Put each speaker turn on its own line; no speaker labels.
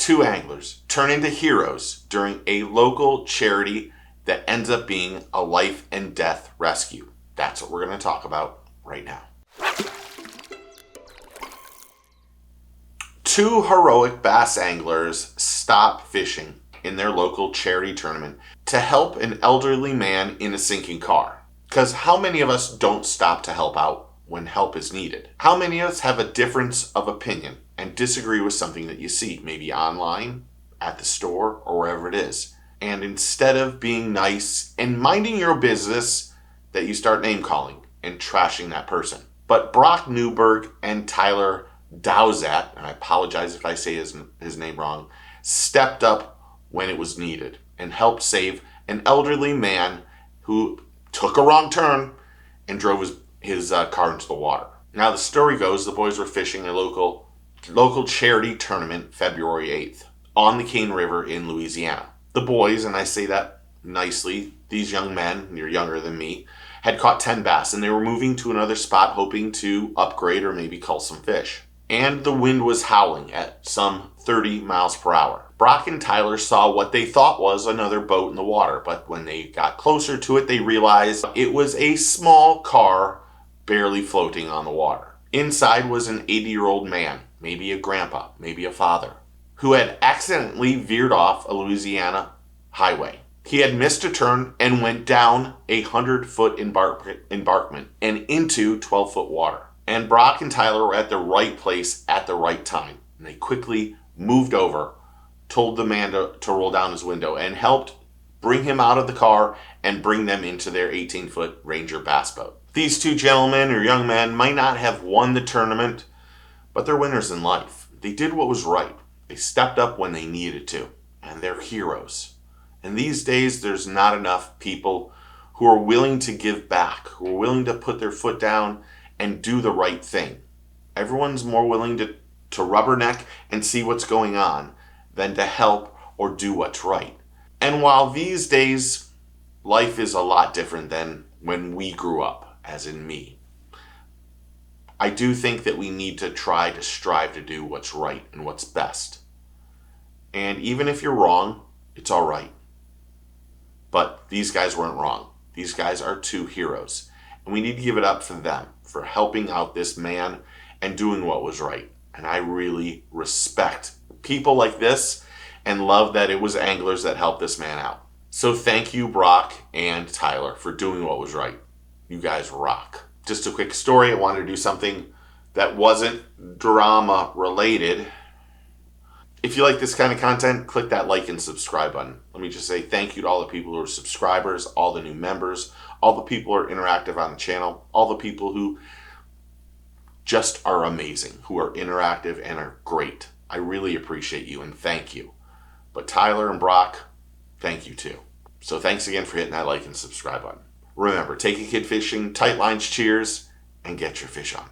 Two anglers turn into heroes during a local charity that ends up being a life and death rescue. That's what we're going to talk about right now. Two heroic bass anglers stop fishing in their local charity tournament to help an elderly man in a sinking car. Because how many of us don't stop to help out when help is needed? How many of us have a difference of opinion and disagree with something that you see, maybe online, at the store, or wherever it is? And instead of being nice and minding your business, that you start name calling and trashing that person. But Brock Newberg and Tyler Dowsett, and I apologize if I say his name wrong, stepped up when it was needed and helped save an elderly man who took a wrong turn and drove his car into the water. Now the story goes, the boys were fishing a local charity tournament February 8th on the Cane River in Louisiana. The boys, and I say that nicely, these young men, you're younger than me, had caught 10 bass and they were moving to another spot hoping to upgrade or maybe cull some fish. And the wind was howling at some 30 miles per hour. Brock and Tyler saw what they thought was another boat in the water, but when they got closer to it, they realized it was a small car barely floating on the water. Inside was an 80-year-old man, maybe a grandpa, maybe a father, who had accidentally veered off a Louisiana highway. He had missed a turn and went down a 100-foot embankment and into 12-foot water. And Brock and Tyler were at the right place at the right time. And they quickly moved over, told the man to roll down his window, and helped bring him out of the car and bring them into their 18-foot Ranger bass boat. These two gentlemen or young men might not have won the tournament, but they're winners in life. They did what was right. They stepped up when they needed to, and they're heroes. And these days, there's not enough people who are willing to give back, who are willing to put their foot down and do the right thing. Everyone's more willing to rubberneck and see what's going on than to help or do what's right. And while these days, life is a lot different than when we grew up, as in me, I do think that we need to try to strive to do what's right and what's best. And even if you're wrong, it's all right. But these guys weren't wrong. These guys are two heroes. And we need to give it up for them, for helping out this man and doing what was right. And I really respect people like this and love that it was anglers that helped this man out. So thank you, Brock and Tyler, for doing what was right. You guys rock. Just a quick story. I wanted to do something that wasn't drama related. If you like this kind of content, click that like and subscribe button. Let me just say thank you to all the people who are subscribers, all the new members, all the people who are interactive on the channel, all the people who just are amazing, who are interactive and are great. I really appreciate you and thank you. But Tyler and Brock, thank you too. So thanks again for hitting that like and subscribe button. Remember, take a kid fishing, tight lines, cheers, and get your fish on.